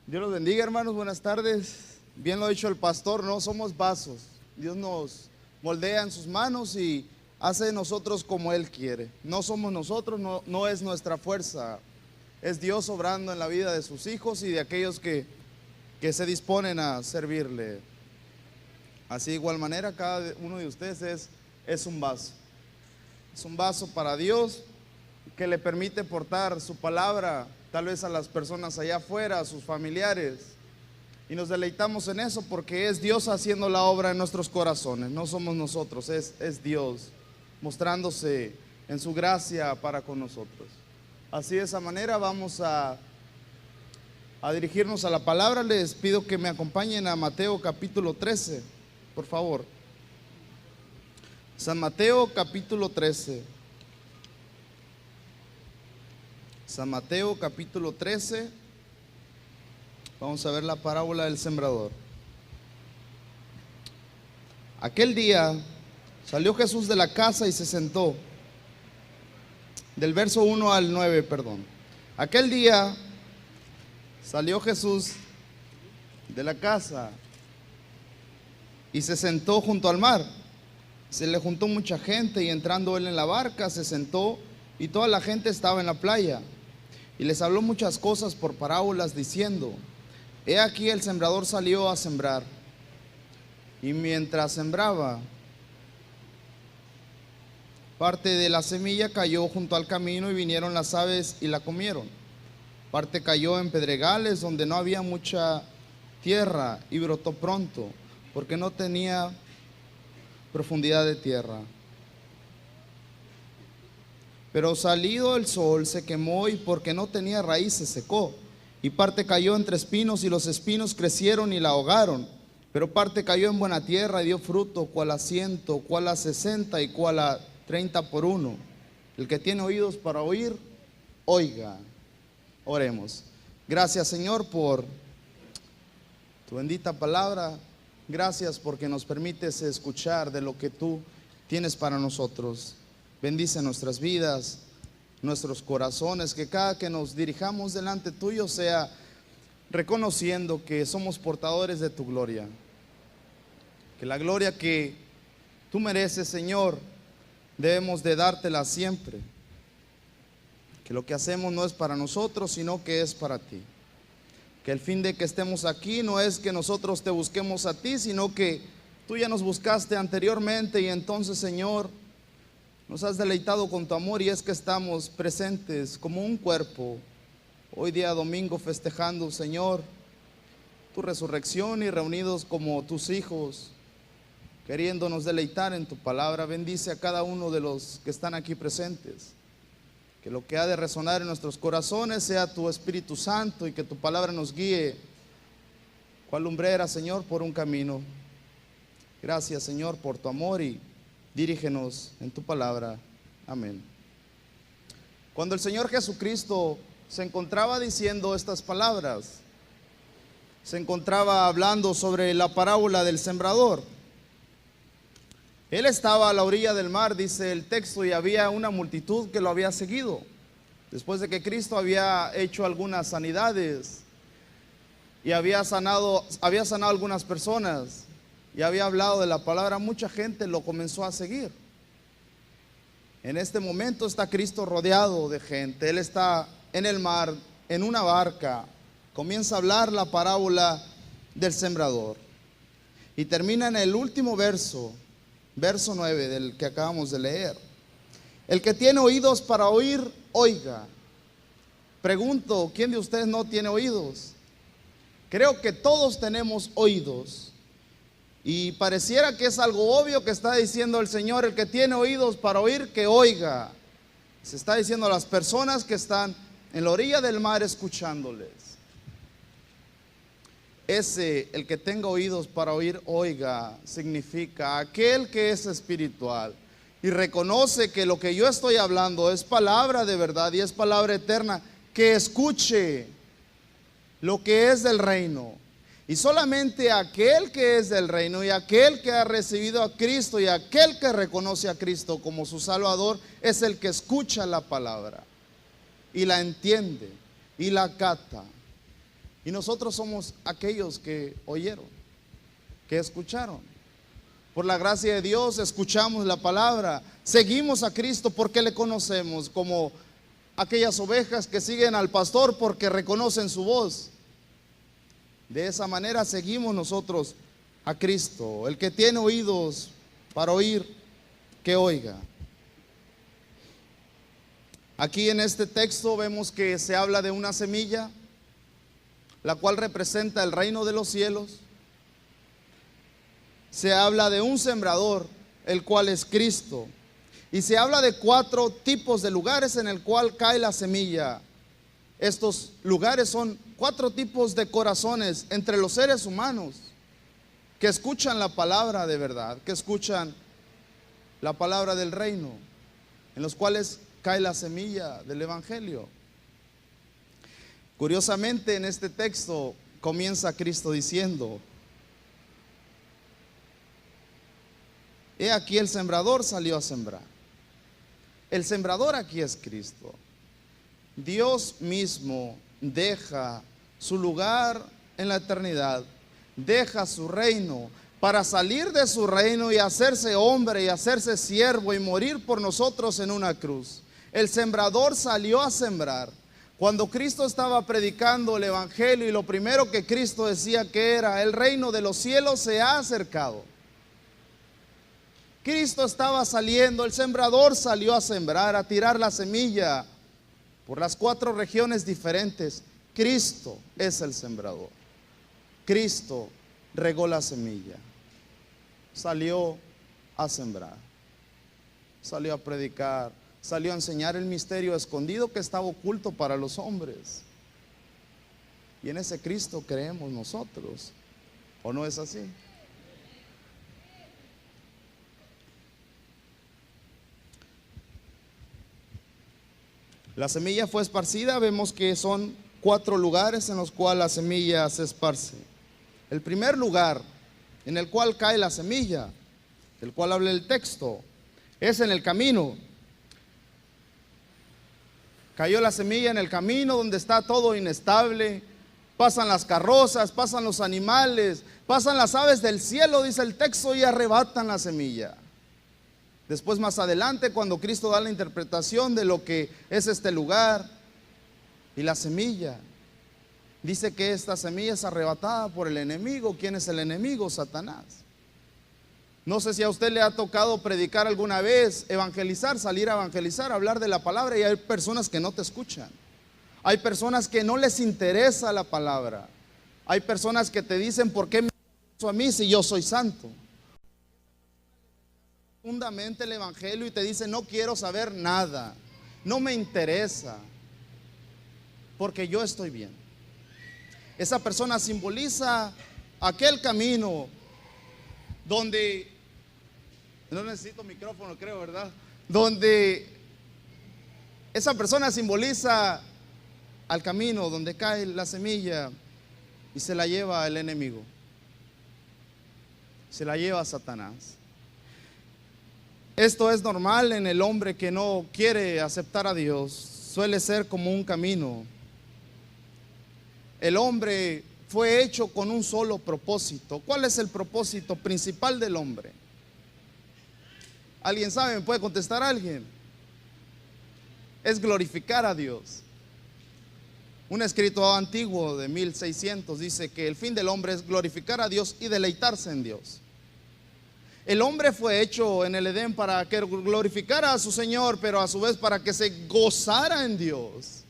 Dios los bendiga, hermanos, buenas tardes. Bien lo ha dicho el pastor, no somos vasos. Dios nos moldea en sus manos y hace de nosotros como Él quiere. No somos nosotros, no es nuestra fuerza. Es Dios obrando en la vida de sus hijos y de aquellos que se disponen a servirle. Así de igual manera, cada uno de ustedes es un vaso. Es un vaso para Dios que le permite portar su palabra tal vez a las personas allá afuera, a sus familiares. Y nos deleitamos en eso porque es Dios haciendo la obra en nuestros corazones. No somos nosotros, es Dios mostrándose en su gracia para con nosotros. Así de esa manera vamos a dirigirnos a la palabra. Les pido que me acompañen a Mateo capítulo 13, por favor. San Mateo capítulo 13. San Mateo capítulo 13. Vamos a ver la parábola del sembrador. Aquel día salió Jesús de la casa y se sentó. Del verso 1 al 9, perdón. Aquel día salió Jesús de la casa y se sentó junto al mar. Se le juntó mucha gente y entrando él en la barca se sentó y toda la gente estaba en la playa. Y les habló muchas cosas por parábolas diciendo: He aquí el sembrador salió a sembrar. Y mientras sembraba, parte de la semilla cayó junto al camino y vinieron las aves y la comieron. Parte cayó en pedregales donde no había mucha tierra y brotó pronto, porque no tenía profundidad de tierra. Pero salido el sol se quemó y porque no tenía raíz se secó. Y parte cayó entre espinos y los espinos crecieron y la ahogaron. Pero parte cayó en buena tierra y dio fruto, cual a 100, cual a 60 y cual a 30 por uno. El que tiene oídos para oír, oiga. Oremos. Gracias, Señor, por tu bendita palabra. Gracias porque nos permites escuchar de lo que tú tienes para nosotros. Bendice nuestras vidas, nuestros corazones, que cada que nos dirijamos delante tuyo sea reconociendo que somos portadores de tu gloria. Que la gloria que tú mereces, Señor, debemos de dártela siempre. Que lo que hacemos no es para nosotros, sino que es para ti. Que el fin de que estemos aquí no es que nosotros te busquemos a ti, sino que tú ya nos buscaste anteriormente y entonces, Señor, nos has deleitado con tu amor y es que estamos presentes como un cuerpo hoy día domingo festejando, Señor, tu resurrección y reunidos como tus hijos, queriéndonos deleitar en tu palabra. Bendice a cada uno de los que están aquí presentes. Que lo que ha de resonar en nuestros corazones sea tu Espíritu Santo y que tu palabra nos guíe cual lumbrera, Señor, por un camino. Gracias, Señor, por tu amor y dirígenos en tu palabra. Amén. Cuando el Señor Jesucristo se encontraba diciendo estas palabras, se encontraba hablando sobre la parábola del sembrador. Él estaba a la orilla del mar, dice el texto, y había una multitud que lo había seguido. Después de que Cristo había hecho algunas sanidades y había sanado a algunas personas y había hablado de la palabra, mucha gente lo comenzó a seguir. En este momento está Cristo rodeado de gente. Él está en el mar, en una barca. Comienza a hablar la parábola del sembrador. Y termina en el último verso 9 del que acabamos de leer. El que tiene oídos para oír, oiga. Pregunto, ¿quién de ustedes no tiene oídos? Creo que todos tenemos oídos. Y pareciera que es algo obvio que está diciendo el Señor: el que tiene oídos para oír, que oiga. Se está diciendo a las personas que están en la orilla del mar escuchándoles. El que tenga oídos para oír, oiga, significa aquel que es espiritual y reconoce que lo que yo estoy hablando es palabra de verdad y es palabra eterna, que escuche lo que es del reino. Y solamente aquel que es del reino y aquel que ha recibido a Cristo y aquel que reconoce a Cristo como su Salvador es el que escucha la palabra y la entiende y la acata. Y nosotros somos aquellos que oyeron, que escucharon. Por la gracia de Dios escuchamos la palabra, seguimos a Cristo porque le conocemos, como aquellas ovejas que siguen al pastor porque reconocen su voz. De esa manera seguimos nosotros a Cristo. El que tiene oídos para oír, que oiga. Aquí en este texto vemos que se habla de una semilla, la cual representa el reino de los cielos. Se habla de un sembrador, el cual es Cristo. Y se habla de 4 tipos de lugares en el cual cae la semilla. Estos lugares son 4 tipos de corazones entre los seres humanos que escuchan la palabra de verdad, que escuchan la palabra del reino, en los cuales cae la semilla del evangelio. Curiosamente, en este texto comienza Cristo diciendo: he aquí el sembrador salió a sembrar. El sembrador aquí es Cristo. Dios mismo deja su lugar en la eternidad, deja su reino para salir de su reino y hacerse hombre y hacerse siervo y morir por nosotros en una cruz. El sembrador salió a sembrar. Cuando Cristo estaba predicando el evangelio, y lo primero que Cristo decía que era: el reino de los cielos se ha acercado. Cristo estaba saliendo, el sembrador salió a sembrar, a tirar la semilla por las 4 regiones diferentes. Cristo es el sembrador. Cristo regó la semilla, salió a sembrar, salió a predicar, salió a enseñar el misterio escondido que estaba oculto para los hombres. Y en ese Cristo creemos nosotros, ¿o no es así? La semilla fue esparcida. Vemos que son 4 lugares en los cuales la semilla se esparce. El primer lugar en el cual cae la semilla, del cual habla el texto, es en el camino. Cayó la semilla en el camino donde está todo inestable. Pasan las carrozas, pasan los animales, pasan las aves del cielo, dice el texto, y arrebatan la semilla. Después, más adelante, cuando Cristo da la interpretación de lo que es este lugar y la semilla, dice que esta semilla es arrebatada por el enemigo. ¿Quién es el enemigo? Satanás. No sé si a usted le ha tocado predicar alguna vez, evangelizar, salir a evangelizar, hablar de la palabra, y hay personas que no te escuchan. Hay personas que no les interesa la palabra. Hay personas que te dicen: ¿por qué me dices eso a mí si yo soy santo? Profundamente el evangelio y te dice: no quiero saber nada, no me interesa, porque yo estoy bien. Esa persona simboliza aquel camino donde, no necesito micrófono, creo, ¿verdad? Donde esa persona simboliza al camino donde cae la semilla y se la lleva el enemigo, se la lleva Satanás. Esto es normal en el hombre que no quiere aceptar a Dios. Suele ser como un camino. El hombre fue hecho con un solo propósito. ¿Cuál es el propósito principal del hombre? ¿Alguien sabe? ¿Me puede contestar alguien? Es glorificar a Dios. Un escrito antiguo de 1600 dice que el fin del hombre es glorificar a Dios y deleitarse en Dios. El hombre fue hecho en el Edén para que glorificara a su Señor, pero a su vez para que se gozara en Dios.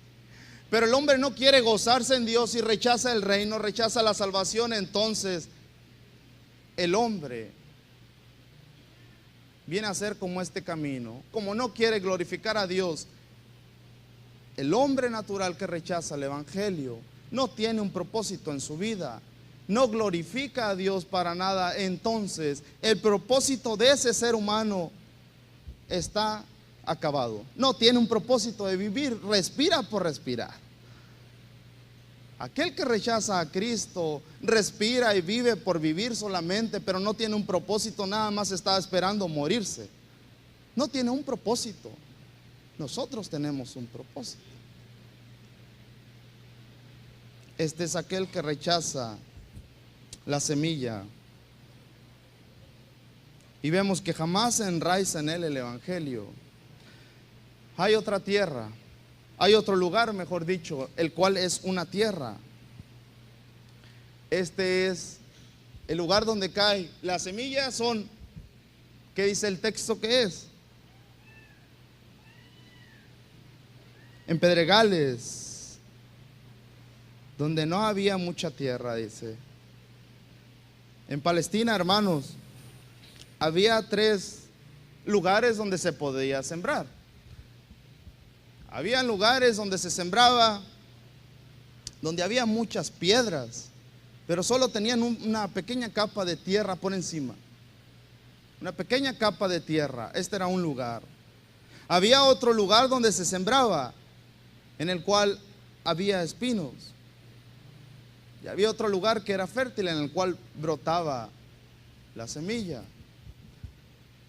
Pero el hombre no quiere gozarse en Dios y rechaza el reino, rechaza la salvación. Entonces el hombre viene a ser como este camino. Como no quiere glorificar a Dios, el hombre natural que rechaza el evangelio no tiene un propósito en su vida, no glorifica a Dios para nada. Entonces el propósito de ese ser humano está acabado. No tiene un propósito de vivir, respira por respirar. Aquel que rechaza a Cristo respira y vive por vivir solamente, pero no tiene un propósito, nada más está esperando morirse. No tiene un propósito. Nosotros tenemos un propósito. Este es aquel que rechaza la semilla. Y vemos que jamás se enraiza en él el evangelio. Hay otra tierra, hay otro lugar, mejor dicho, el cual es una tierra. Este es el lugar donde cae. Las semillas son, ¿qué dice el texto que es? En pedregales, donde no había mucha tierra, dice. En Palestina, hermanos, había 3 lugares donde se podía sembrar. Había lugares donde se sembraba, donde había muchas piedras, pero solo tenían una pequeña capa de tierra por encima. Una pequeña capa de tierra. Este era un lugar. Había otro lugar donde se sembraba, en el cual había espinos. Y había otro lugar que era fértil, en el cual brotaba la semilla.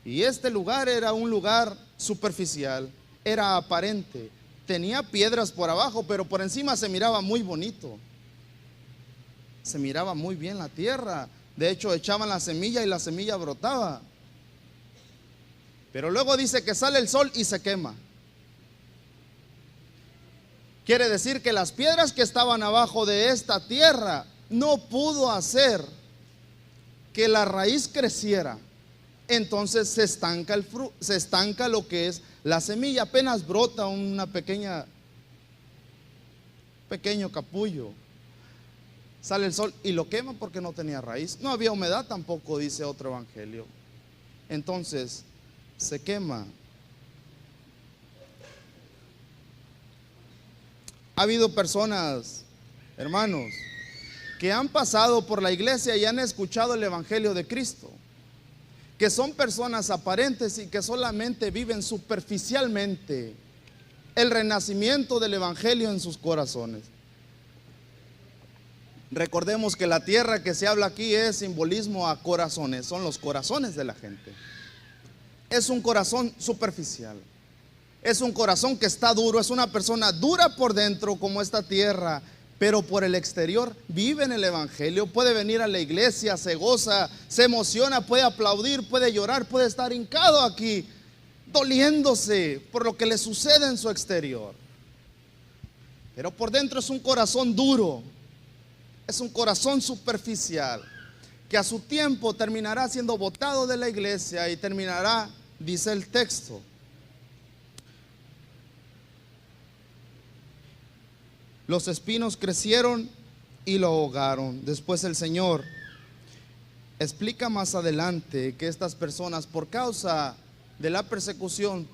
Y este lugar era un lugar superficial, era aparente. Tenía piedras por abajo, pero por encima se miraba muy bonito. Se miraba muy bien la tierra. De hecho, echaban la semilla y la semilla brotaba. Pero luego dice que sale el sol y se quema. Quiere decir que las piedras que estaban abajo de esta tierra no pudo hacer que la raíz creciera. Entonces se estanca se estanca lo que es la semilla. Apenas brota una pequeño capullo. Sale el sol y lo quema porque no tenía raíz. No había humedad tampoco, dice otro evangelio. Entonces se quema. Ha habido personas, hermanos, que han pasado por la iglesia y han escuchado el evangelio de Cristo, que son personas aparentes y que solamente viven superficialmente el renacimiento del evangelio en sus corazones. Recordemos que la tierra que se habla aquí es simbolismo a corazones, son los corazones de la gente. Es un corazón superficial, es un corazón que está duro, es una persona dura por dentro como esta tierra, pero por el exterior vive en el evangelio, puede venir a la iglesia, se goza, se emociona, puede aplaudir, puede llorar, puede estar hincado aquí, doliéndose por lo que le sucede en su exterior. Pero por dentro es un corazón duro, es un corazón superficial, que a su tiempo terminará siendo botado de la iglesia y terminará, dice el texto, los espinos crecieron y lo ahogaron. Después el Señor explica más adelante que estas personas, por causa de la persecución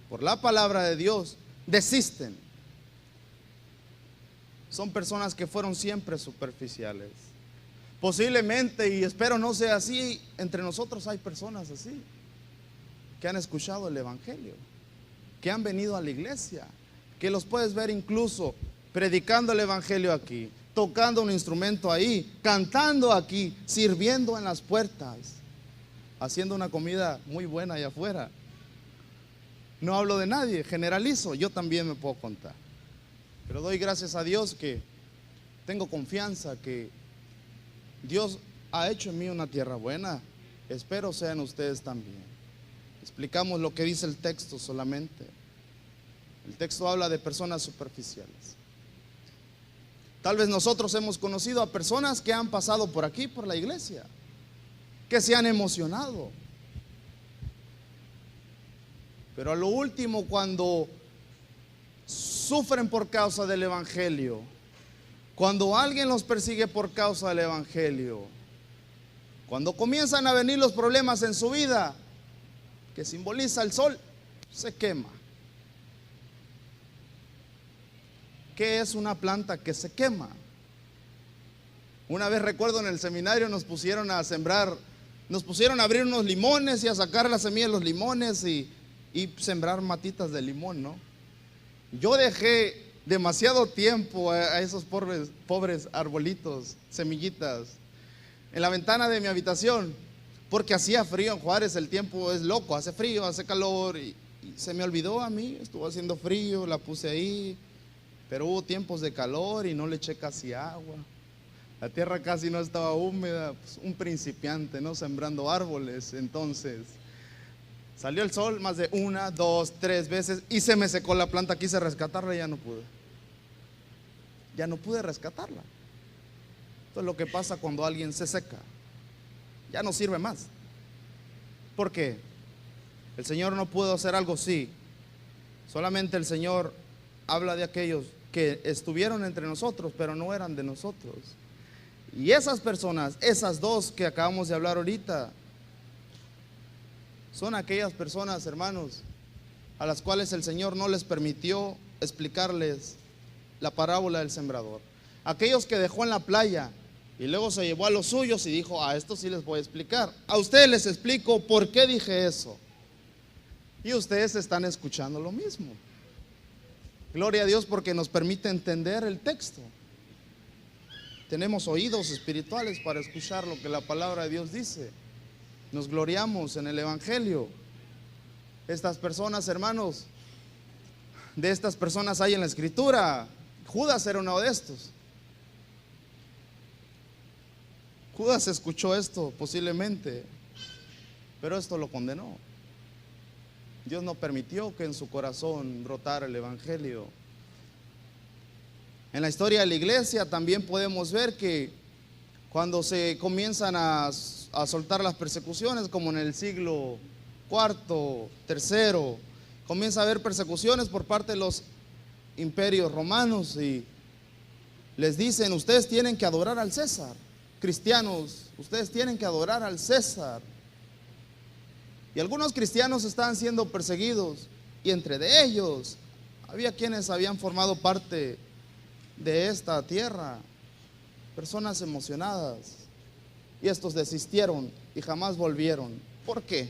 por la palabra de Dios, desisten. Son personas que fueron siempre superficiales. Posiblemente, y espero no sea así, entre nosotros hay personas así, que han escuchado el evangelio, que han venido a la iglesia, que los puedes ver incluso predicando el evangelio aquí, tocando un instrumento ahí, cantando aquí, sirviendo en las puertas, haciendo una comida muy buena allá afuera. No hablo de nadie, generalizo, yo también me puedo contar. Pero doy gracias a Dios que tengo confianza que Dios ha hecho en mí una tierra buena. Espero sean ustedes también. Explicamos lo que dice el texto solamente. El texto habla de personas superficiales. Tal vez nosotros hemos conocido a personas que han pasado por aquí, por la iglesia, que se han emocionado. Pero a lo último, cuando sufren por causa del evangelio, cuando alguien los persigue por causa del evangelio, cuando comienzan a venir los problemas en su vida, que simboliza el sol, se quema. ¿Qué es una planta que se quema? Una vez recuerdo en el seminario nos pusieron a sembrar, nos pusieron a abrir unos limones y a sacar las semillas de los limones y sembrar matitas de limón, ¿no? Yo dejé demasiado tiempo a esos pobres arbolitos, semillitas, en la ventana de mi habitación, porque hacía frío en Juárez, el tiempo es loco, hace frío, hace calor, y se me olvidó a mí, estuvo haciendo frío, la puse ahí, pero hubo tiempos de calor y no le eché casi agua. La tierra casi no estaba húmeda, pues un principiante, ¿no? Sembrando árboles. Entonces salió el sol más de 1, 2, 3 veces y se me secó la planta. Quise rescatarla y ya no pude. Ya no pude rescatarla. Esto es lo que pasa cuando alguien se seca. Ya no sirve más. ¿Por qué? El Señor no pudo hacer algo, sí. Solamente el Señor habla de aquellos que estuvieron entre nosotros, pero no eran de nosotros. Y esas personas, esas dos que acabamos de hablar ahorita, son aquellas personas, hermanos, a las cuales el Señor no les permitió explicarles la parábola del sembrador. Aquellos que dejó en la playa y luego se llevó a los suyos y dijo: a esto sí les voy a explicar. A ustedes les explico por qué dije eso. Y ustedes están escuchando lo mismo. Gloria a Dios, porque nos permite entender el texto. Tenemos oídos espirituales para escuchar lo que la palabra de Dios dice. Nos gloriamos en el Evangelio. Estas personas, hermanos, de estas personas hay en la Escritura. Judas era uno de estos. Judas escuchó esto posiblemente, pero esto lo condenó. Dios no permitió que en su corazón brotara el Evangelio. En la historia de la iglesia también podemos ver que cuando se comienzan a soltar las persecuciones, como en el siglo IV, III, comienza a haber persecuciones por parte de los imperios romanos y les dicen: ustedes tienen que adorar al César. Cristianos, ustedes tienen que adorar al César. Y algunos cristianos estaban siendo perseguidos, y entre de ellos había quienes habían formado parte de esta tierra, personas emocionadas, y estos desistieron y jamás volvieron. ¿Por qué?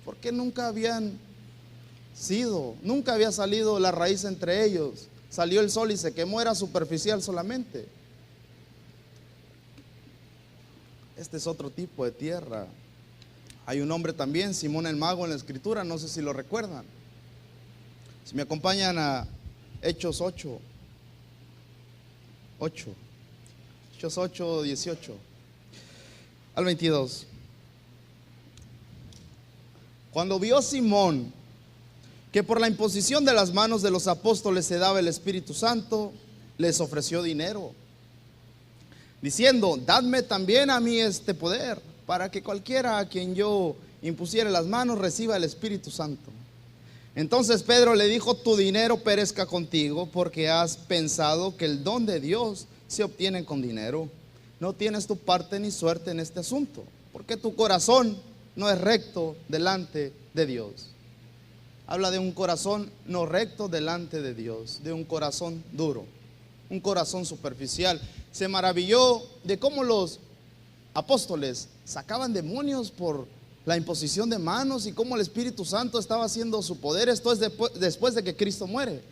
Porque nunca había salido la raíz entre ellos. Salió el sol y se quemó, era superficial solamente. Este es otro tipo de tierra. Hay un hombre también, Simón el Mago, en la Escritura, no sé si lo recuerdan. Si me acompañan a Hechos 8, Hechos 8, 18 al 22. Cuando vio Simón que por la imposición de las manos de los apóstoles se daba el Espíritu Santo, les ofreció dinero, diciendo: dadme también a mí este poder, para que cualquiera a quien yo impusiere las manos reciba el Espíritu Santo. Entonces Pedro le dijo: tu dinero perezca contigo, porque has pensado que el don de Dios se obtiene con dinero. No tienes tu parte ni suerte en este asunto, porque tu corazón no es recto delante de Dios. Habla de un corazón no recto delante de Dios, de un corazón duro, un corazón superficial. Se maravilló de cómo los apóstoles sacaban demonios por la imposición de manos y cómo el Espíritu Santo estaba haciendo su poder. Esto es después de que Cristo muere.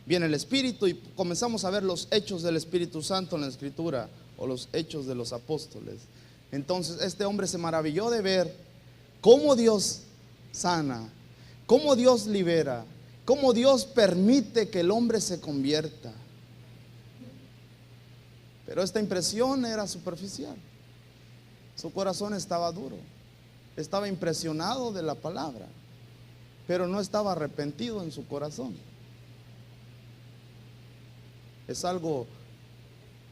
Viene el Espíritu y comenzamos a ver los hechos del Espíritu Santo en la Escritura, o los hechos de los apóstoles. Entonces este hombre se maravilló de ver cómo Dios sana, cómo Dios libera, cómo Dios permite que el hombre se convierta. Pero esta impresión era superficial. Su corazón estaba duro, estaba impresionado de la palabra, pero no estaba arrepentido en su corazón. Es algo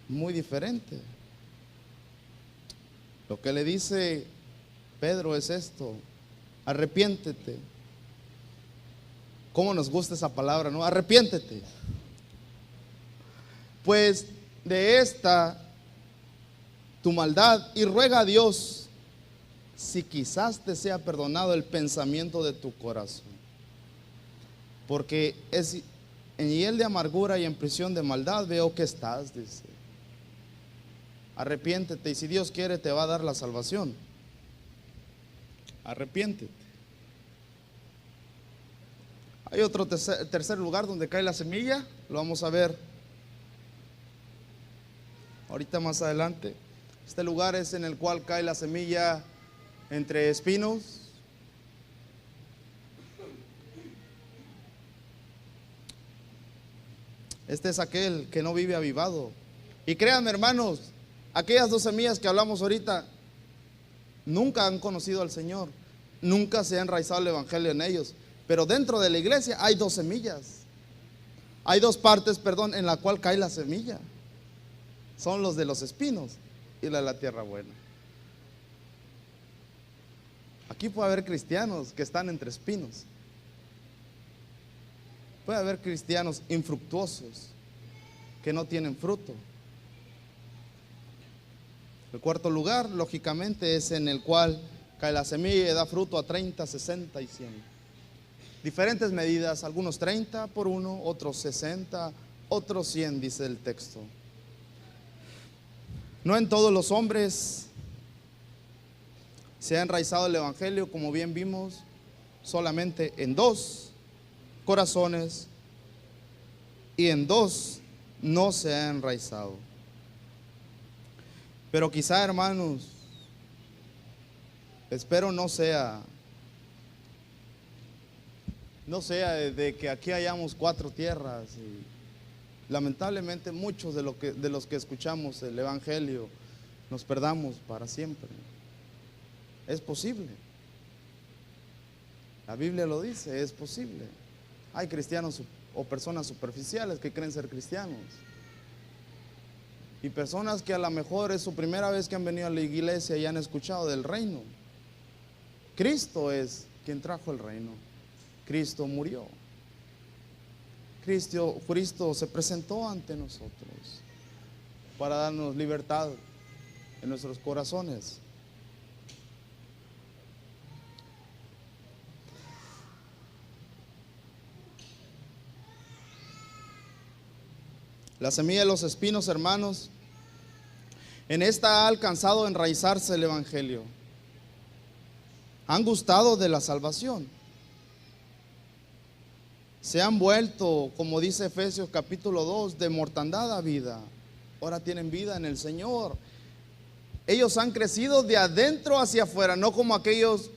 muy diferente. Lo que le dice Pedro es esto: arrepiéntete. ¿Cómo nos gusta esa palabra, no? Arrepiéntete, pues de esta tu maldad, y ruega a Dios si quizás te sea perdonado el pensamiento de tu corazón, porque es en hiel de amargura y en prisión de maldad veo que estás, dice. Arrepiéntete, y si Dios quiere te va a dar la salvación. Arrepiéntete. Hay otro tercer lugar donde cae la semilla, lo vamos a ver ahorita más adelante. Este lugar es en el cual cae la semilla entre espinos. Este es aquel que no vive avivado. Y créanme, hermanos, aquellas 2 semillas que hablamos ahorita nunca han conocido al Señor, nunca se ha enraizado el evangelio en ellos. Pero dentro de la iglesia hay 2 semillas, hay 2 partes, perdón, en la cual cae la semilla. Son los de los espinos y la de la tierra buena. Aquí puede haber cristianos que están entre espinos. Puede haber cristianos infructuosos que no tienen fruto. El cuarto lugar, lógicamente, es en el cual cae la semilla y da fruto a 30, 60 y 100. Diferentes medidas, algunos 30 por 1, otros 60, otros 100, dice el texto. No en todos los hombres se ha enraizado el evangelio, como bien vimos, solamente en 2 corazones, y en 2 no se ha enraizado. Pero quizá, hermanos, espero no sea de que aquí hayamos 4 tierras y lamentablemente muchos de los que escuchamos el evangelio nos perdamos para siempre. Es posible. La Biblia lo dice, es posible. Hay cristianos o personas superficiales que creen ser cristianos, y personas que a lo mejor es su primera vez que han venido a la iglesia y han escuchado del reino. Cristo es quien trajo el reino. Cristo murió. Cristo se presentó ante nosotros para darnos libertad en nuestros corazones. La semilla de los espinos, hermanos, en esta ha alcanzado a enraizarse el evangelio. Han gustado de la salvación. Se han vuelto, como dice Efesios capítulo 2, de mortandad a vida. Ahora tienen vida en el Señor. Ellos han crecido de adentro hacia afuera, no como aquellos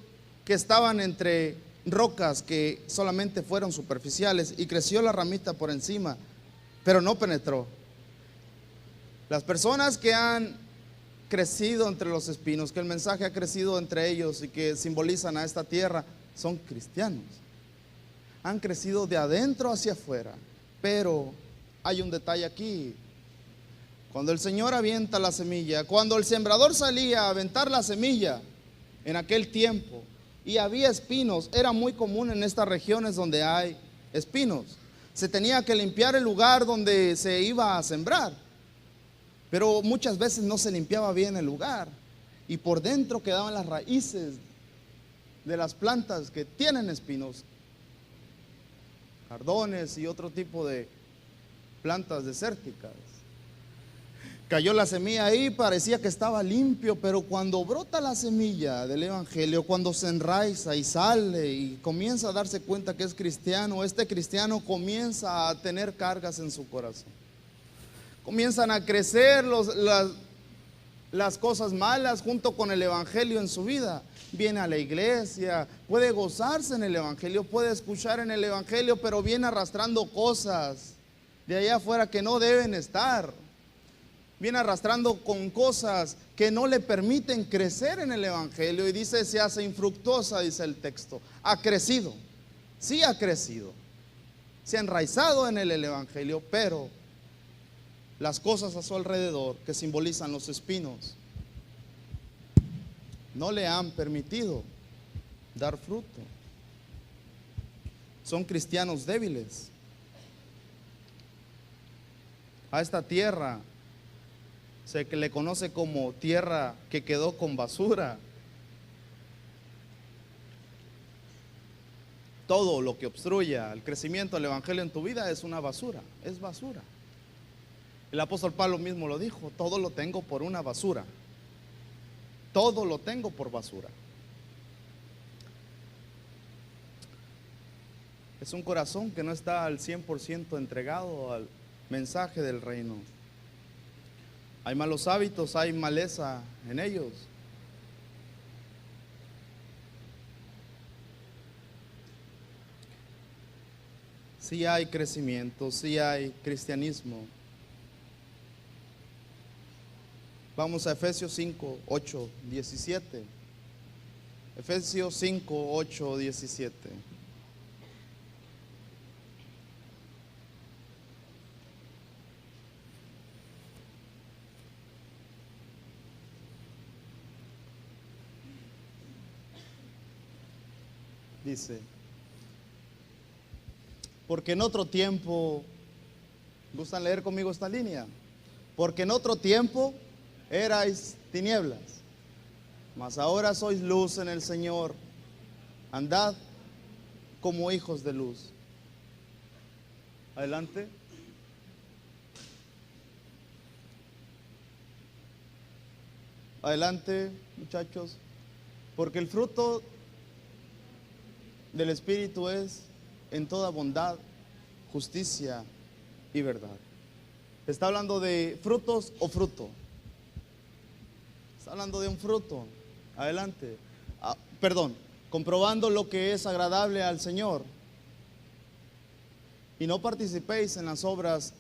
que estaban entre rocas que solamente fueron superficiales y creció la ramita por encima, pero no penetró. Las personas que han crecido entre los espinos, que el mensaje ha crecido entre ellos y que simbolizan a esta tierra, son cristianos. Han crecido de adentro hacia afuera. Pero hay un detalle aquí. Cuando el Señor avienta la semilla, cuando el sembrador salía a aventar la semilla en aquel tiempo y había espinos, era muy común en estas regiones donde hay espinos. Se tenía que limpiar el lugar donde se iba a sembrar, pero muchas veces no se limpiaba bien el lugar y por dentro quedaban las raíces de las plantas que tienen espinos, cardones y otro tipo de plantas desérticas. Cayó la semilla ahí, parecía que estaba limpio, pero cuando brota la semilla del evangelio, cuando se enraiza y sale y comienza a darse cuenta que es cristiano, este cristiano comienza a tener cargas en su corazón. Comienzan a crecer las cosas malas junto con el evangelio en su vida. Viene a la iglesia, puede gozarse en el evangelio, puede escuchar en el evangelio, pero viene arrastrando cosas de allá afuera que no deben estar. Viene arrastrando con cosas que no le permiten crecer en el evangelio, y dice, se hace infructuosa, dice el texto. Ha crecido, sí ha crecido, se ha enraizado en el evangelio, pero las cosas a su alrededor que simbolizan los espinos no le han permitido dar fruto. Son cristianos débiles. A esta tierra se le conoce como tierra que quedó con basura. Todo lo que obstruya el crecimiento del evangelio en tu vida es una basura, es basura. El apóstol Pablo mismo lo dijo, todo lo tengo por una basura. Todo lo tengo por basura. Es un corazón que no está al 100% entregado al mensaje del reino. Hay malos hábitos, hay maleza en ellos. sí hay crecimiento, sí hay cristianismo. Vamos a Efesios 5, 8, 17. Efesios 5, 8, 17. Dice, porque en otro tiempo, ¿gustan leer conmigo esta línea? Porque en otro tiempo erais tinieblas, mas ahora sois luz en el Señor. Andad como hijos de luz. Adelante. Adelante, muchachos. Porque el fruto del Espíritu es en toda bondad, justicia y verdad. ¿Está hablando de frutos o fruto? Está hablando de un fruto. Adelante. Perdón, comprobando lo que es agradable al Señor. Y no participéis en las obras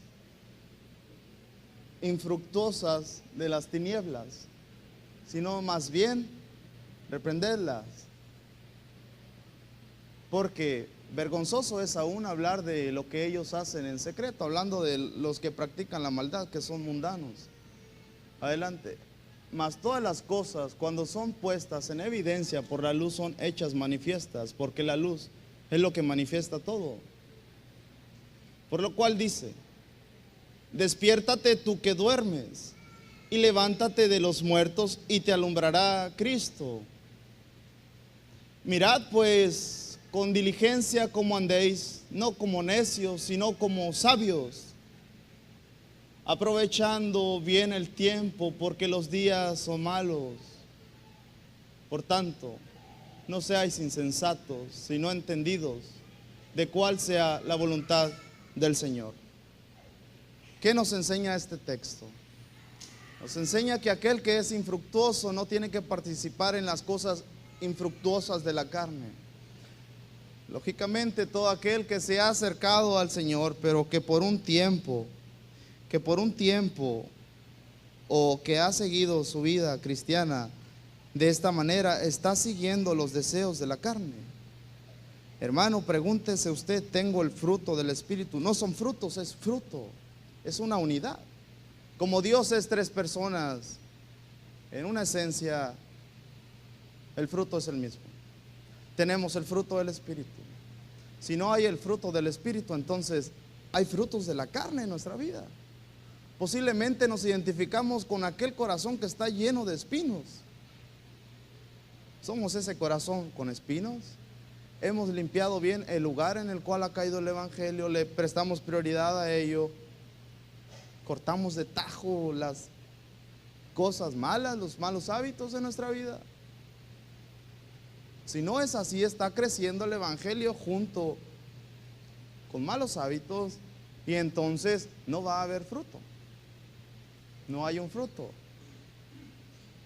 infructuosas de las tinieblas, sino más bien reprendedlas. Porque vergonzoso es aún hablar de lo que ellos hacen en secreto, hablando de los que practican la maldad, que son mundanos. Adelante. Mas todas las cosas, cuando son puestas en evidencia por la luz, son hechas manifiestas, porque la luz es lo que manifiesta todo. Por lo cual dice, despiértate tú que duermes, y levántate de los muertos, y te alumbrará Cristo. Mirad pues con diligencia como andéis, no como necios, sino como sabios, aprovechando bien el tiempo, porque los días son malos. Por tanto, no seáis insensatos, sino entendidos de cuál sea la voluntad del Señor. ¿Qué nos enseña este texto? Nos enseña que aquel que es infructuoso no tiene que participar en las cosas infructuosas de la carne. Lógicamente, todo aquel que se ha acercado al Señor, pero que por un tiempo, o que ha seguido su vida cristiana de esta manera, está siguiendo los deseos de la carne. Hermano, pregúntese usted, ¿tengo el fruto del Espíritu? No son frutos, es fruto, es una unidad. Como Dios es tres personas, en una esencia, el fruto es el mismo. Tenemos el fruto del Espíritu. Si no hay el fruto del Espíritu, entonces hay frutos de la carne en nuestra vida. Posiblemente nos identificamos con aquel corazón que está lleno de espinos. Somos ese corazón con espinos. Hemos limpiado bien el lugar en el cual ha caído el Evangelio, le prestamos prioridad a ello, cortamos de tajo las cosas malas, los malos hábitos de nuestra vida. Si no es así, está creciendo el Evangelio junto con malos hábitos, y entonces no va a haber fruto. No hay un fruto.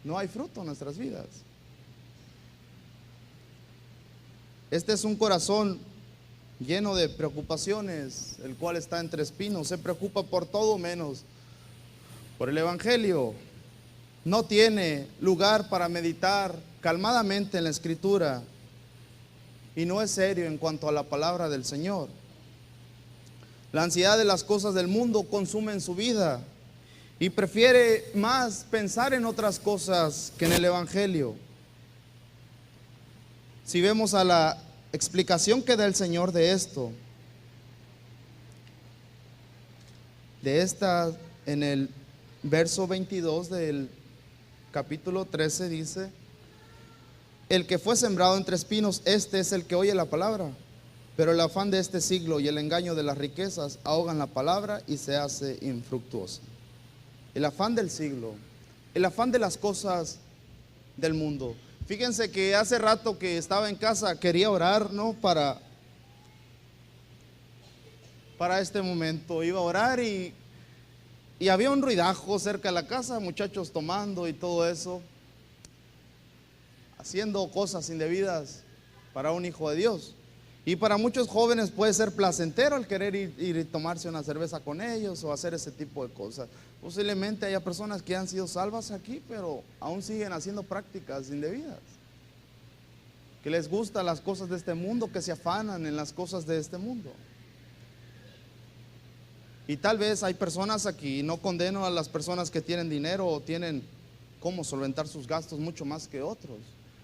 No hay fruto en nuestras vidas. Este es un corazón lleno de preocupaciones, el cual está entre espinos, se preocupa por todo menos por el Evangelio. No tiene lugar para meditar calmadamente en la Escritura, y no es serio en cuanto a la palabra del Señor. La ansiedad de las cosas del mundo consume su vida, y prefiere más pensar en otras cosas que en el Evangelio. Si vemos a la explicación que da el Señor de esto, en el verso 22 del capítulo 13 dice: el que fue sembrado entre espinos, este es el que oye la palabra, pero el afán de este siglo y el engaño de las riquezas ahogan la palabra y se hace infructuosa. El afán del siglo, el afán de las cosas del mundo. Fíjense que hace rato que estaba en casa, quería orar, ¿no? Para este momento, iba a orar y había un ruidajo cerca de la casa, muchachos tomando y todo eso, haciendo cosas indebidas para un hijo de Dios. Y para muchos jóvenes puede ser placentero el querer ir y tomarse una cerveza con ellos o hacer ese tipo de cosas. Posiblemente haya personas que han sido salvas aquí, pero aún siguen haciendo prácticas indebidas, que les gustan las cosas de este mundo, que se afanan en las cosas de este mundo. Y tal vez hay personas aquí, no condeno a las personas que tienen dinero o tienen cómo solventar sus gastos mucho más que otros,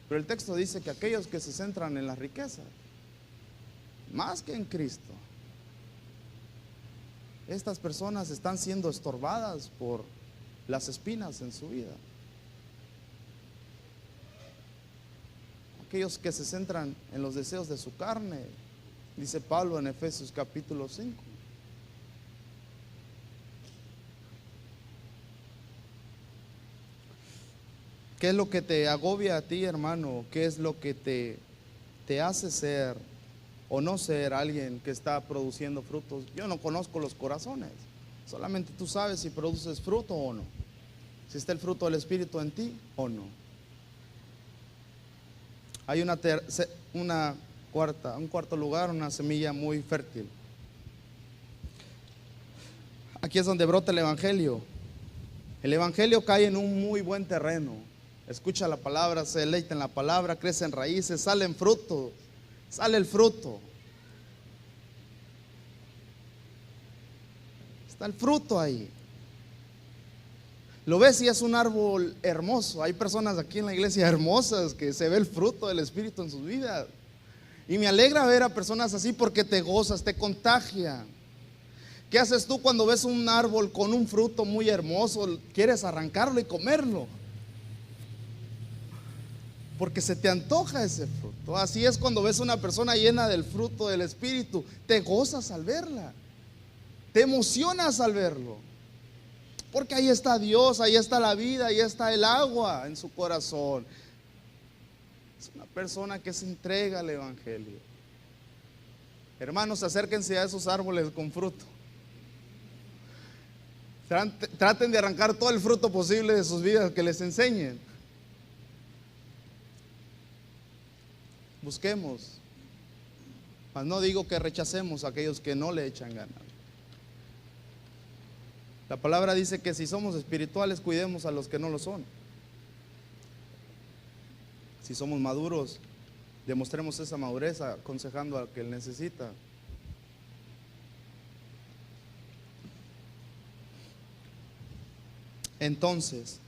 pero el texto dice que aquellos que se centran en la riqueza más que en Cristo, estas personas están siendo estorbadas por las espinas en su vida. Aquellos que se centran en los deseos de su carne, dice Pablo en Efesios capítulo 5. ¿Qué es lo que te agobia a ti, hermano? ¿Qué es lo que te hace ser o no ser alguien que está produciendo frutos? Yo no conozco los corazones, solamente tú sabes si produces fruto o no, si está el fruto del Espíritu en ti o no. Hay un cuarto lugar, una semilla muy fértil. Aquí es donde brota el Evangelio. El Evangelio cae en un muy buen terreno. Escucha la palabra, se deleita en la palabra, crece en raíces, salen frutos, sale el fruto. Está el fruto ahí. Lo ves y es un árbol hermoso. Hay personas aquí en la iglesia hermosas que se ve el fruto del Espíritu en sus vidas. Y me alegra ver a personas así porque te gozas, te contagia. ¿Qué haces tú cuando ves un árbol con un fruto muy hermoso? Quieres arrancarlo y comerlo, porque se te antoja ese fruto. Así es cuando ves una persona llena del fruto del Espíritu. Te gozas al verla, te emocionas al verlo, porque ahí está Dios, ahí está la vida, ahí está el agua en su corazón. Es una persona que se entrega al Evangelio. Hermanos, acérquense a esos árboles con fruto. Traten de arrancar todo el fruto posible de sus vidas, que les enseñen. Busquemos, mas no digo que rechacemos a aquellos que no le echan ganas. La palabra dice que si somos espirituales, cuidemos a los que no lo son. Si somos maduros, demostremos esa madurez aconsejando al que él necesita. Entonces,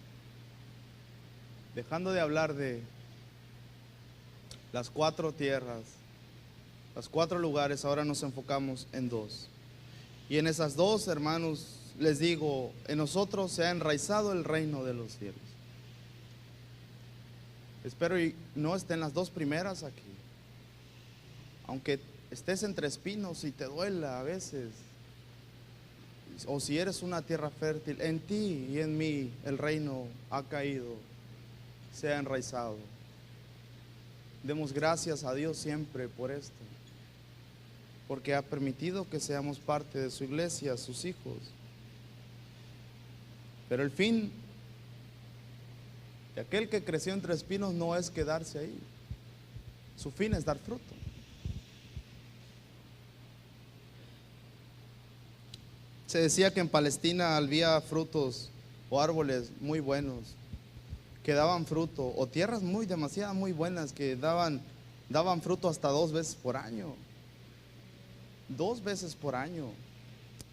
dejando de hablar de las 4 tierras, los 4 lugares, ahora nos enfocamos en 2. Y en esas 2, hermanos, les digo, en nosotros se ha enraizado el reino de los cielos. Espero y no estén las 2 primeras aquí. Aunque estés entre espinos y te duela a veces, o si eres una tierra fértil, en ti y en mí el reino ha caído, se ha enraizado. Demos gracias a Dios siempre por esto, porque ha permitido que seamos parte de su iglesia, sus hijos. Pero el fin de aquel que creció entre espinos no es quedarse ahí. Su fin es dar fruto. Se decía que en Palestina había frutos o árboles muy buenos que daban fruto, o tierras demasiado muy buenas que daban fruto hasta 2 veces por año. 2 veces por año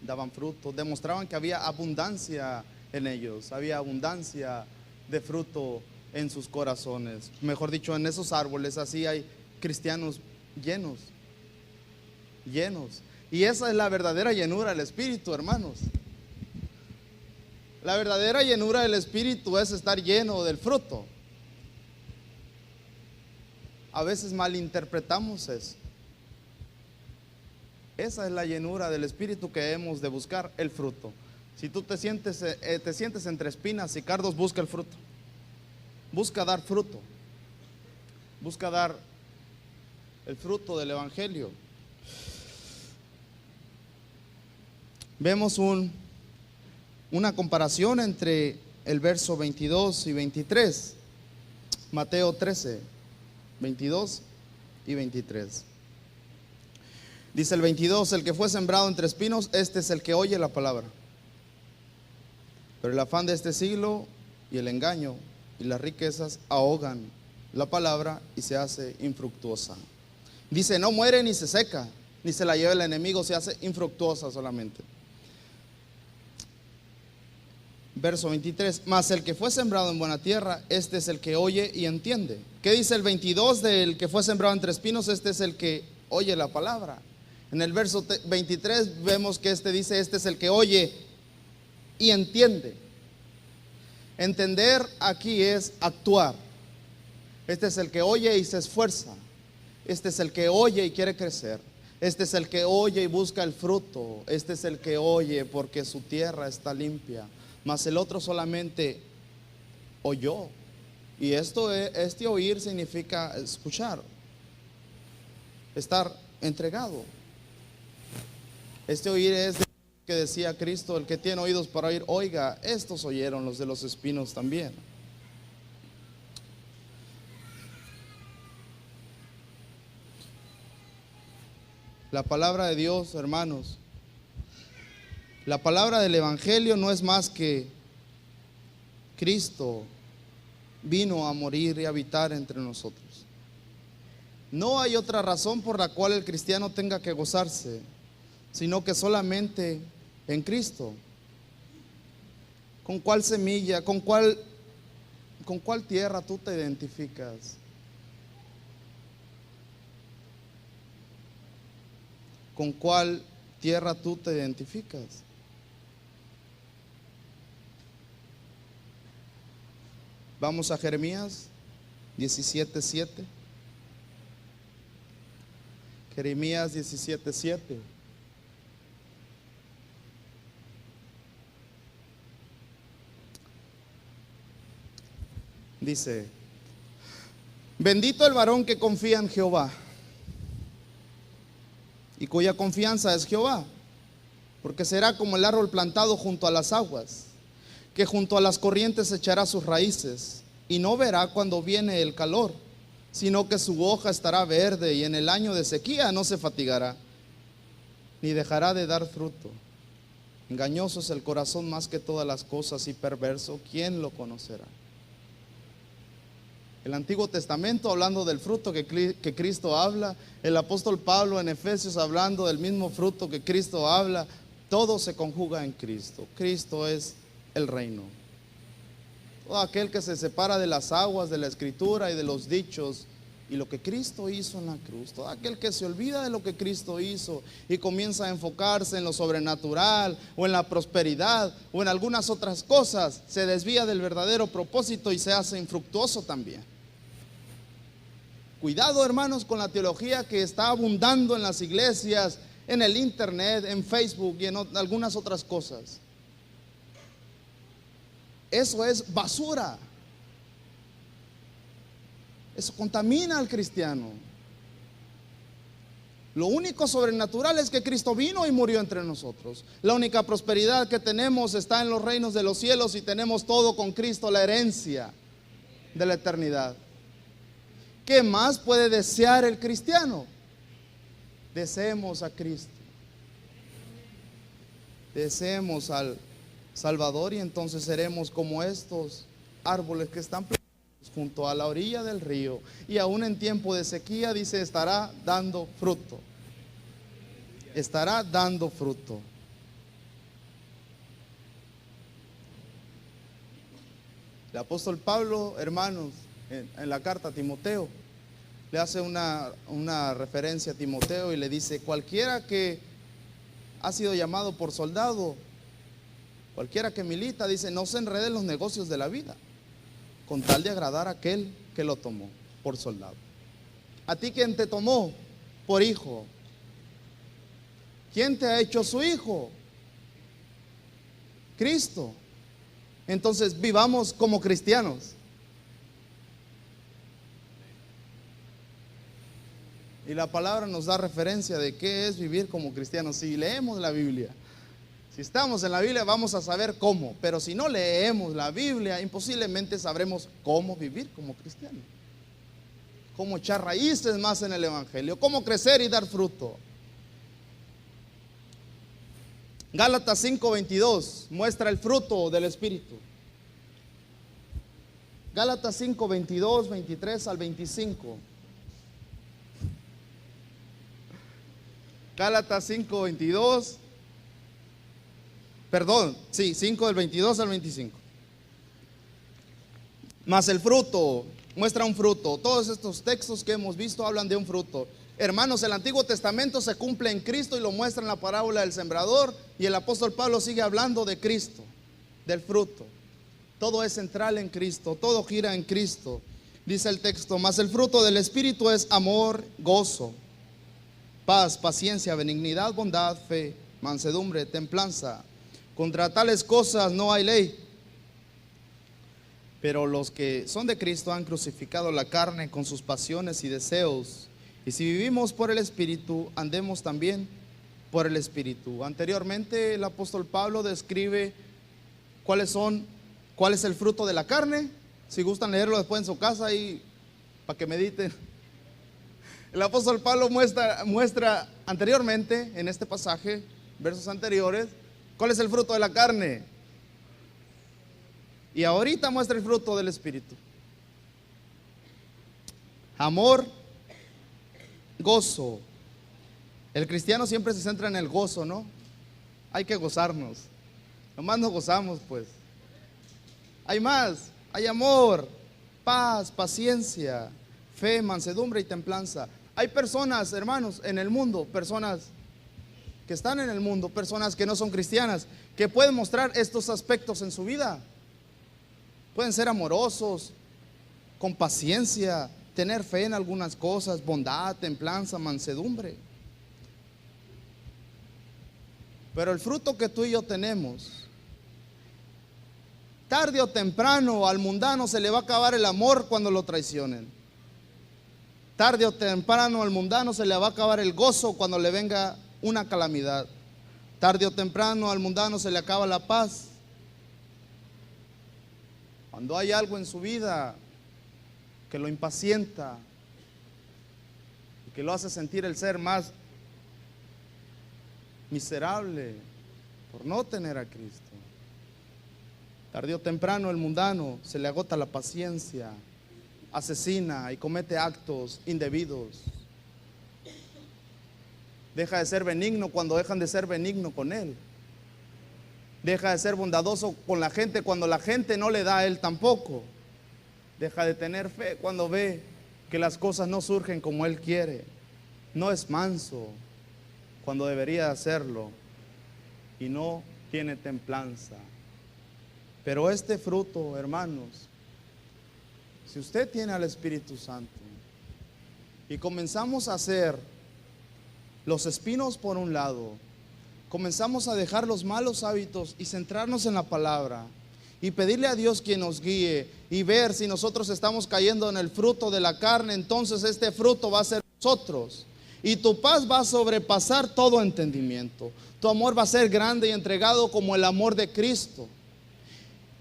daban fruto, demostraban que había abundancia en ellos, había abundancia de fruto en sus corazones. Mejor dicho, en esos árboles así hay cristianos llenos. Y esa es la verdadera llenura del Espíritu, hermanos. La verdadera llenura del Espíritu es estar lleno del fruto. A veces malinterpretamos eso. Esa es la llenura del Espíritu que hemos de buscar, el fruto. Si tú te sientes entre espinas y cardos, busca el fruto. Busca dar fruto. Busca dar el fruto del Evangelio. Vemos una comparación entre el verso 22 y 23. Mateo 13, 22 y 23. Dice el 22, el que fue sembrado entre espinos, este es el que oye la palabra. Pero el afán de este siglo y el engaño y las riquezas ahogan la palabra y se hace infructuosa. Dice, no muere ni se seca, ni se la lleva el enemigo, se hace infructuosa solamente. Verso 23, mas el que fue sembrado en buena tierra, este es el que oye y entiende. ¿Qué dice el 22 del que fue sembrado entre espinos? Este es el que oye la palabra. En el verso 23 vemos que dice, este es el que oye y entiende. Entender aquí es actuar. Este es el que oye y se esfuerza. Este es el que oye y quiere crecer. Este es el que oye y busca el fruto. Este es el que oye porque su tierra está limpia. Mas el otro solamente oyó. Y este oír significa escuchar, estar entregado. Este oír es de que decía Cristo, el que tiene oídos para oír, oiga. Estos oyeron, los de los espinos también. La palabra de Dios, hermanos, la palabra del Evangelio no es más que Cristo vino a morir y habitar entre nosotros. No hay otra razón por la cual el cristiano tenga que gozarse, sino que solamente en Cristo. ¿Con cuál semilla, con cuál tierra tú te identificas? ¿Con cuál tierra tú te identificas? Vamos a Jeremías 17:7. Jeremías 17:7. Dice, bendito el varón que confía en Jehová y cuya confianza es Jehová, porque será como el árbol plantado junto a las aguas, que junto a las corrientes echará sus raíces, y no verá cuando viene el calor, sino que su hoja estará verde, y en el año de sequía no se fatigará, ni dejará de dar fruto. Engañoso es el corazón más que todas las cosas, y perverso, ¿quién lo conocerá? El Antiguo Testamento hablando del fruto que Cristo habla, el apóstol Pablo en Efesios hablando del mismo fruto que Cristo habla, todo se conjuga en Cristo. Cristo es el reino. Todo aquel que se separa de las aguas, de la escritura y de los dichos y lo que Cristo hizo en la cruz, todo aquel que se olvida de lo que Cristo hizo y comienza a enfocarse en lo sobrenatural o en la prosperidad o en algunas otras cosas, se desvía del verdadero propósito y se hace infructuoso también. Cuidado, hermanos, con la teología que está abundando en las iglesias, en el internet, en Facebook y en algunas otras cosas. Eso es basura. Eso contamina al cristiano. Lo único sobrenatural es que Cristo vino y murió entre nosotros. La única prosperidad que tenemos está en los reinos de los cielos y tenemos todo con Cristo, la herencia de la eternidad. ¿Qué más puede desear el cristiano? Deseemos a Cristo. Deseemos al Salvador y entonces seremos como estos árboles que están plantados junto a la orilla del río y aún en tiempo de sequía, dice, estará dando fruto. Estará dando fruto. El apóstol Pablo, hermanos, en la carta a Timoteo, le hace una referencia a Timoteo y le dice, cualquiera que ha sido llamado por soldado, cualquiera que milita, dice, no se enrede en los negocios de la vida, con tal de agradar a aquel que lo tomó por soldado. A ti, ¿quién te tomó por hijo? ¿Quién te ha hecho su hijo? Cristo. Entonces vivamos como cristianos. Y la palabra nos da referencia de qué es vivir como cristianos. Si leemos la Biblia, si estamos en la Biblia vamos a saber cómo, pero si no leemos la Biblia, imposiblemente sabremos cómo vivir como cristianos, cómo echar raíces más en el Evangelio, cómo crecer y dar fruto. Gálatas 5:22 muestra el fruto del Espíritu. Gálatas 5:22, 23 al 25. Gálatas 5:22. Perdón, sí, 5 del 22 al 25. Mas el fruto, muestra un fruto. Todos estos textos que hemos visto hablan de un fruto. Hermanos, el Antiguo Testamento se cumple en Cristo y lo muestra en la parábola del sembrador. Y el apóstol Pablo sigue hablando de Cristo, del fruto. Todo es central en Cristo, todo gira en Cristo. Dice el texto, mas el fruto del Espíritu es amor, gozo, paz, paciencia, benignidad, bondad, fe, mansedumbre, templanza. Contra tales cosas no hay ley. Pero los que son de Cristo han crucificado la carne con sus pasiones y deseos. Y si vivimos por el Espíritu, andemos también por el Espíritu. Anteriormente el apóstol Pablo describe cuál es el fruto de la carne. Si gustan leerlo después en su casa y para que mediten. El apóstol Pablo muestra anteriormente en este pasaje, versos anteriores, cuál es el fruto de la carne. Y ahorita muestra el fruto del Espíritu. Amor, gozo. El cristiano siempre se centra en el gozo, ¿no? Hay que gozarnos. Nomás nos gozamos, pues. Hay más, hay amor, paz, paciencia, fe, mansedumbre y templanza. Hay personas, hermanos, en el mundo, personas que están en el mundo, personas que no son cristianas, que pueden mostrar estos aspectos en su vida. Pueden ser amorosos, con paciencia, tener fe en algunas cosas, bondad, templanza, mansedumbre. Pero el fruto que tú y yo tenemos, tarde o temprano al mundano se le va a acabar el amor cuando lo traicionen. Tarde o temprano al mundano se le va a acabar el gozo cuando le venga una calamidad. Tarde o temprano al mundano se le acaba la paz. Cuando hay algo en su vida que lo impacienta y que lo hace sentir el ser más miserable por no tener a Cristo. Tarde o temprano el mundano se le agota la paciencia, asesina y comete actos indebidos. Deja de ser benigno cuando dejan de ser benigno con él. Deja de ser bondadoso con la gente cuando la gente no le da a él tampoco. Deja de tener fe cuando ve que las cosas no surgen como él quiere. No es manso cuando debería hacerlo y no tiene templanza. Pero este fruto, hermanos, si usted tiene al Espíritu Santo y comenzamos a hacer los espinos por un lado, comenzamos a dejar los malos hábitos y centrarnos en la palabra y pedirle a Dios que nos guíe y ver si nosotros estamos cayendo en el fruto de la carne, entonces este fruto va a ser nosotros. Y tu paz va a sobrepasar todo entendimiento. Tu amor va a ser grande y entregado como el amor de Cristo.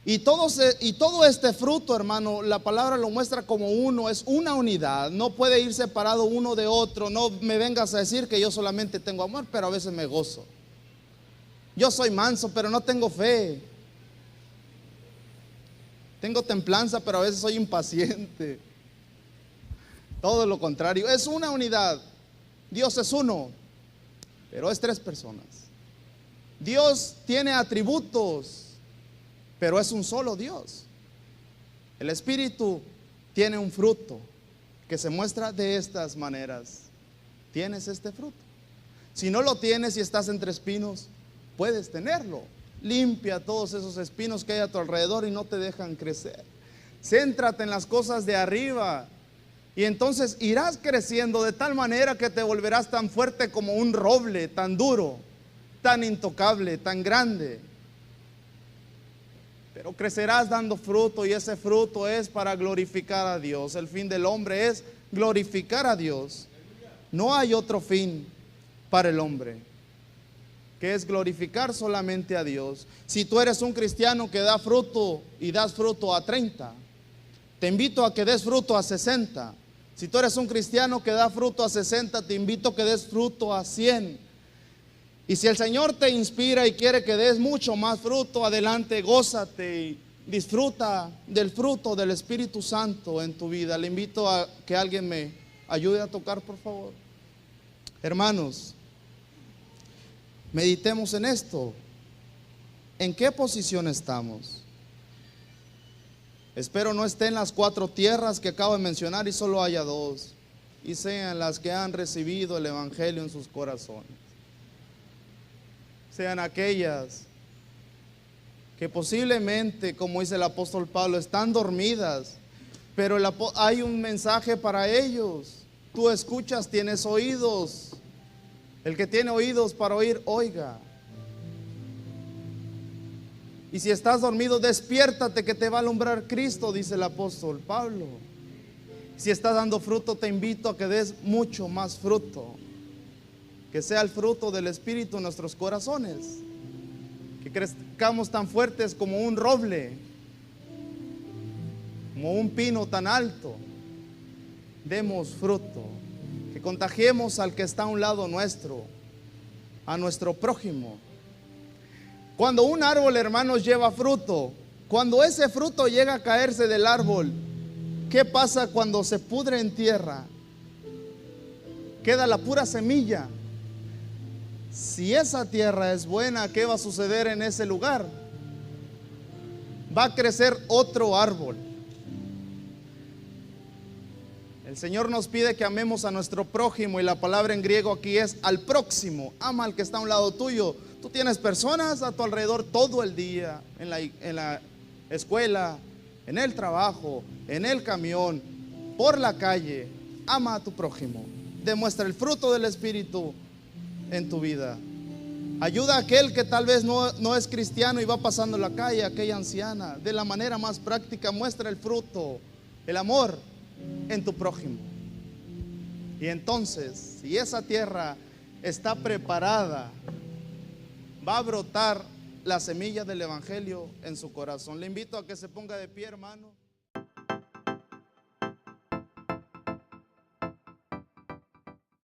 Y todo este fruto, hermano, la palabra lo muestra como uno, es una unidad. No puede ir separado uno de otro. No me vengas a decir que yo solamente tengo amor, pero a veces me gozo. Yo soy manso, pero no tengo fe. Tengo templanza, pero a veces soy impaciente. Todo lo contrario, es una unidad. Dios es uno, pero es tres personas. Dios tiene atributos, pero es un solo Dios. El Espíritu tiene un fruto que se muestra de estas maneras. ¿Tienes este fruto? Si no lo tienes y estás entre espinos, puedes tenerlo. Limpia todos esos espinos que hay a tu alrededor y no te dejan crecer. Céntrate en las cosas de arriba. Y entonces irás creciendo de tal manera que te volverás tan fuerte como un roble, tan duro, tan intocable, tan grande. Pero crecerás dando fruto y ese fruto es para glorificar a Dios. El fin del hombre es glorificar a Dios. No hay otro fin para el hombre, que es glorificar solamente a Dios. Si tú eres un cristiano que da fruto y das fruto a 30, te invito a que des fruto a 60. Si tú eres un cristiano que da fruto a 60, te invito a que des fruto a 100. Y si el Señor te inspira y quiere que des mucho más fruto, adelante, gózate y disfruta del fruto del Espíritu Santo en tu vida. Le invito a que alguien me ayude a tocar, por favor. Hermanos, meditemos en esto. ¿En qué posición estamos? Espero no esté en las 4 tierras que acabo de mencionar y solo haya 2, y sean las que han recibido el Evangelio en sus corazones. Sean aquellas que posiblemente, como dice el apóstol Pablo, están dormidas, pero hay un mensaje para ellos. Tú escuchas, tienes oídos. El que tiene oídos para oír, oiga. Y si estás dormido, despiértate, que te va a alumbrar Cristo, dice el apóstol Pablo. Si estás dando fruto, te invito a que des mucho más fruto, que sea el fruto del Espíritu en nuestros corazones, que crezcamos tan fuertes como un roble, como un pino tan alto. Demos fruto, que contagiemos al que está a un lado nuestro, a nuestro prójimo. Cuando un árbol, hermanos, lleva fruto, cuando ese fruto llega a caerse del árbol, ¿qué pasa cuando se pudre en tierra? Queda la pura semilla. Si esa tierra es buena, ¿qué va a suceder en ese lugar? Va a crecer otro árbol. El Señor nos pide que amemos a nuestro prójimo, y la palabra en griego aquí es al próximo. Ama al que está a un lado tuyo. Tú tienes personas a tu alrededor todo el día, en la escuela, en el trabajo, en el camión, por la calle. Ama a tu prójimo. Demuestra el fruto del Espíritu en tu vida. Ayuda a aquel que tal vez no es cristiano y va pasando la calle, aquella anciana. De la manera más práctica, muestra el fruto, el amor en tu prójimo. Y entonces, si esa tierra está preparada, va a brotar la semilla del Evangelio en su corazón. Le invito a que se ponga de pie, hermano.